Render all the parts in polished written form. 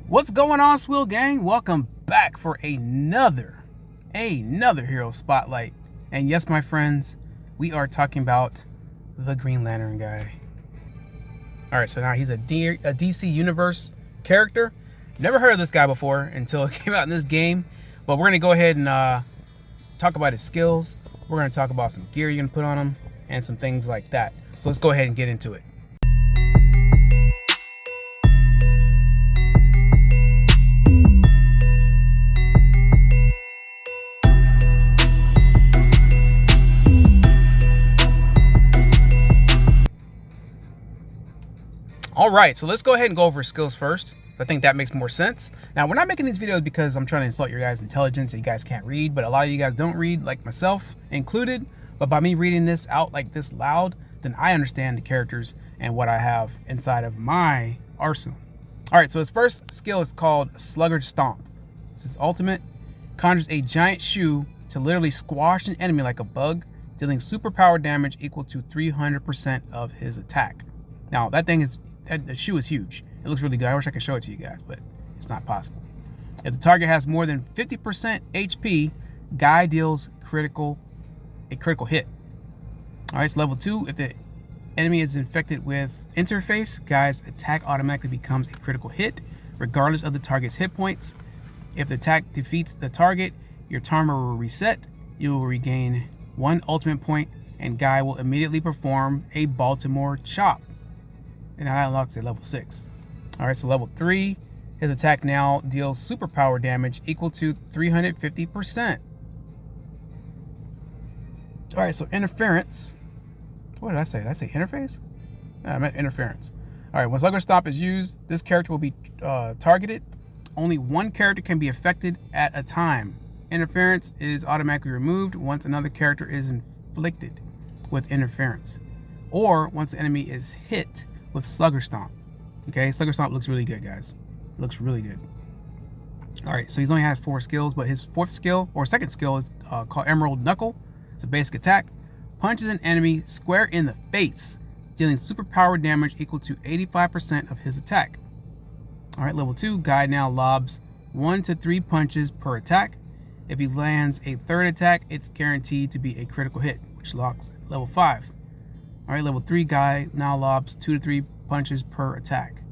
What's going on, SWILL gang? Welcome back for another hero spotlight. And yes, my friends, we are talking about the Green Lantern guy. All right, so now he's a DC Universe character. Never heard of this guy before until it came out in this game. But we're gonna go ahead and talk about his skills. We're gonna talk about some gear you're gonna put on him and some things like that. So let's go ahead and get into it. All right, so let's go ahead and go over skills first. I think that makes more sense. Now, we're not making these videos because I'm trying to insult your guys' intelligence so you guys can't read, but a lot of you guys don't read, like myself included. But by me reading this out like this loud, then I understand the characters and what I have inside of my arsenal. All right, so his first skill is called Slugger Stomp. This is ultimate. Conjures a giant shoe to literally squash an enemy like a bug, dealing superpower damage equal to 300% of his attack. Now, the shoe is huge. It looks really good. I wish I could show it to you guys, but it's not possible. If the target has more than 50% HP, Guy deals a critical hit. All right, so level 2, if the enemy is infected with interface, Guy's attack automatically becomes a critical hit, regardless of the target's hit points. If the attack defeats the target, your timer will reset. You will regain 1 ultimate point, and Guy will immediately perform a Baltimore chop. And that unlocks at level 6. All right, so level 3, his attack now deals superpower damage equal to 350%. All right, so interference. What did I say? Did I say interface? No, I meant interference. All right, when Slugger Stomp is used, this character will be targeted. Only one character can be affected at a time. Interference is automatically removed once another character is inflicted with interference, or once the enemy is hit with Slugger Stomp. Okay, Slugger Stomp looks really good, guys. It looks really good. All right, so he's only had 4 skills, but his second skill is called Emerald Knuckle. It's a basic attack. Punches an enemy square in the face, dealing superpower damage equal to 85% of his attack. All right, level 2, Guy now lobs 1 to 3 punches per attack. If he lands a third attack, it's guaranteed to be a critical hit, which locks at level 5. All right, level 3, Guy now lobs 2 to 3 punches per attack.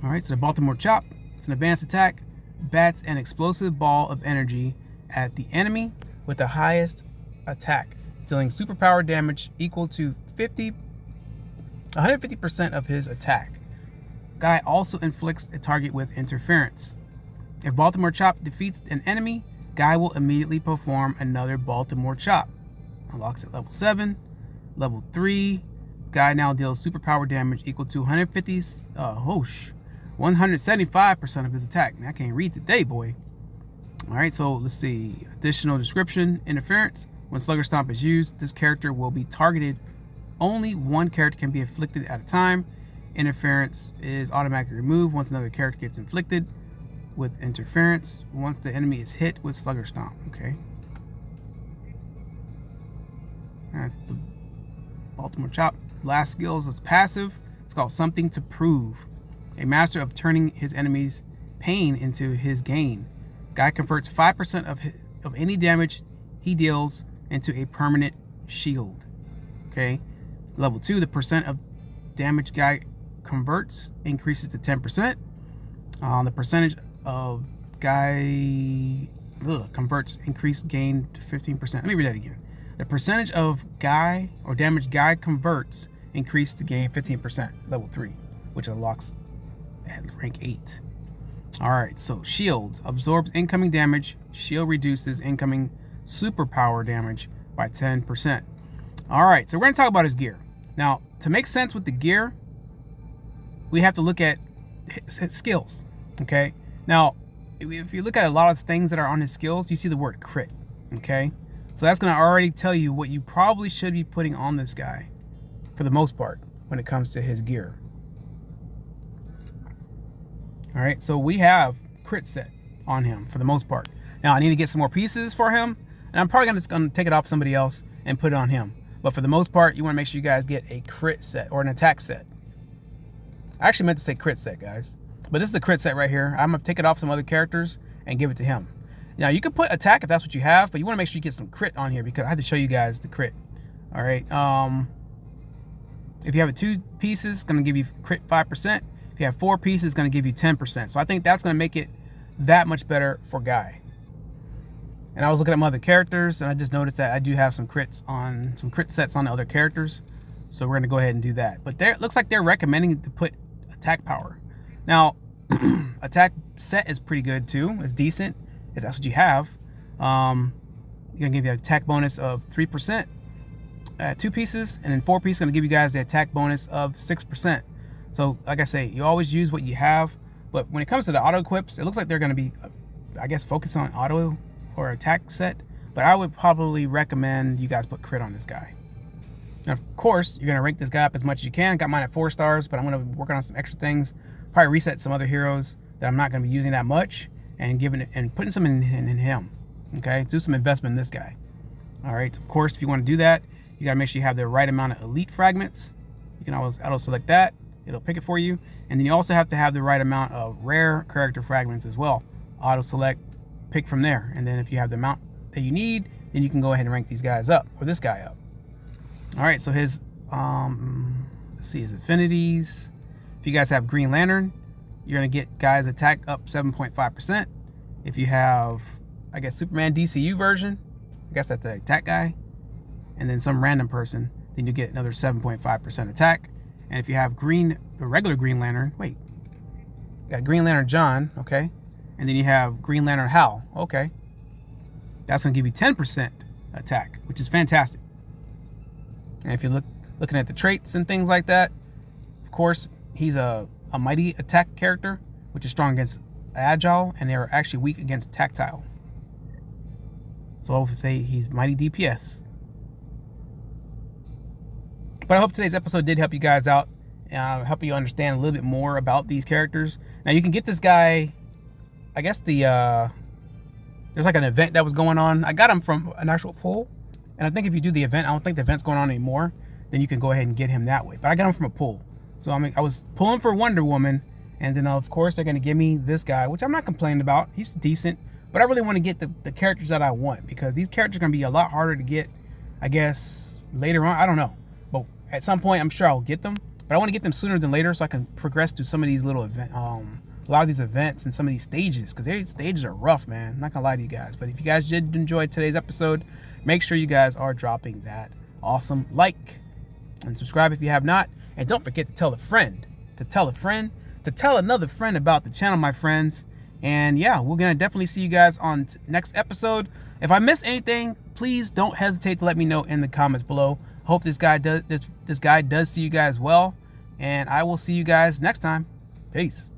All right, so the Baltimore Chop, it's an advanced attack, bats an explosive ball of energy at the enemy with the highest attack, dealing superpower damage equal to 150% of his attack. Guy also inflicts a target with interference. If Baltimore Chop defeats an enemy, Guy will immediately perform another Baltimore Chop. Unlocks at level 7. Level 3, Guy now deals superpower damage equal to 175% of his attack. Man, I can't read today, boy. All right, so let's see. Additional description: interference. When Slugger Stomp is used, this character will be targeted. Only one character can be inflicted at a time. Interference is automatically removed once another character gets inflicted with interference. Once the enemy is hit with Slugger Stomp. Okay. That's the Baltimore Chop. Last skills is passive. It's called Something to Prove. A master of turning his enemy's pain into his gain. Guy converts 5% of any damage he deals into a permanent shield. Okay. Level 2, the percent of damage Guy converts increases to 10%. The percentage of Guy converts increased gain to 15%. Let me read that again. The percentage of Guy or damage Guy converts increased to gain 15%, level 3, which unlocks at rank 8. All right, so shield absorbs incoming damage. Shield reduces incoming superpower damage by 10%. All right, so we're gonna talk about his gear. Now, to make sense with the gear, we have to look at his skills, okay? Now, if you look at a lot of things that are on his skills, you see the word crit, okay? So that's going to already tell you what you probably should be putting on this guy for the most part when it comes to his gear. All right, so we have crit set on him for the most part. Now, I need to get some more pieces for him, and I'm probably just going to take it off somebody else and put it on him. But for the most part, you want to make sure you guys get a crit set or an attack set. I actually meant to say crit set, guys. But this is the crit set right here. I'm going to take it off some other characters and give it to him. Now, you can put attack if that's what you have, but you want to make sure you get some crit on here because I had to show you guys the crit. All right. If you have it 2 pieces, it's going to give you crit 5%. If you have 4 pieces, it's going to give you 10%. So I think that's going to make it that much better for Guy. And I was looking at my other characters, and I just noticed that I do have some crit sets on the other characters. So we're going to go ahead and do that. But it looks like they're recommending to put attack power. Now, attack set is pretty good too. It's decent if that's what you have. Going to give you an attack bonus of 3%. 2 pieces, and then 4 pieces going to give you guys the attack bonus of 6%. So like I say, you always use what you have, but when it comes to the auto equips, it looks like they're going to be, I guess, focused on auto or attack set, but I would probably recommend you guys put crit on this guy. Now, of course, you're going to rank this guy up as much as you can. Got mine at 4 stars, but I'm going to be working on some extra things, probably reset some other heroes that I'm not going to be using that much, and putting some in him. Okay, do some investment in this guy. All right, of course, if you want to do that, you got to make sure you have the right amount of elite fragments. You can always auto select that. It'll pick it for you. And then you also have to have the right amount of rare character fragments as well. Auto select, pick from there. And then if you have the amount that you need, then you can go ahead and rank these guys up, or this guy up. All right, so his, let's see, his affinities. If you guys have Green Lantern, you're going to get Guy's attack up 7.5%. If you have, I guess, Superman DCU version, I guess that's the attack guy, and then some random person, then you get another 7.5% attack. And if you have the regular Green Lantern, you got Green Lantern John, okay, and then you have Green Lantern Hal, okay, that's going to give you 10% attack, which is fantastic. And if you're looking at the traits and things like that, of course, he's a mighty attack character, which is strong against agile, and they're actually weak against tactile. So he's mighty DPS. But I hope today's episode did help you guys out, help you understand a little bit more about these characters. Now you can get this guy, I guess there's like an event that was going on. I got him from an actual pool, and I think if you do the event, I don't think the event's going on anymore, then you can go ahead and get him that way. But I got him from a pool. So I was pulling for Wonder Woman, and then of course they're going to give me this guy, which I'm not complaining about. He's decent, but I really want to get the characters that I want, because these characters are going to be a lot harder to get, I guess, later on. I don't know. But at some point, I'm sure I'll get them. But I want to get them sooner than later so I can progress through some of these little events, a lot of these events and some of these stages, because these stages are rough, man. I'm not going to lie to you guys. But if you guys did enjoy today's episode, make sure you guys are dropping that awesome like and subscribe if you have not. And don't forget to tell a friend, to tell another friend about the channel, my friends. And yeah, we're going to definitely see you guys on next episode. If I miss anything, please don't hesitate to let me know in the comments below. Hope this guy does see you guys well, and I will see you guys next time. Peace.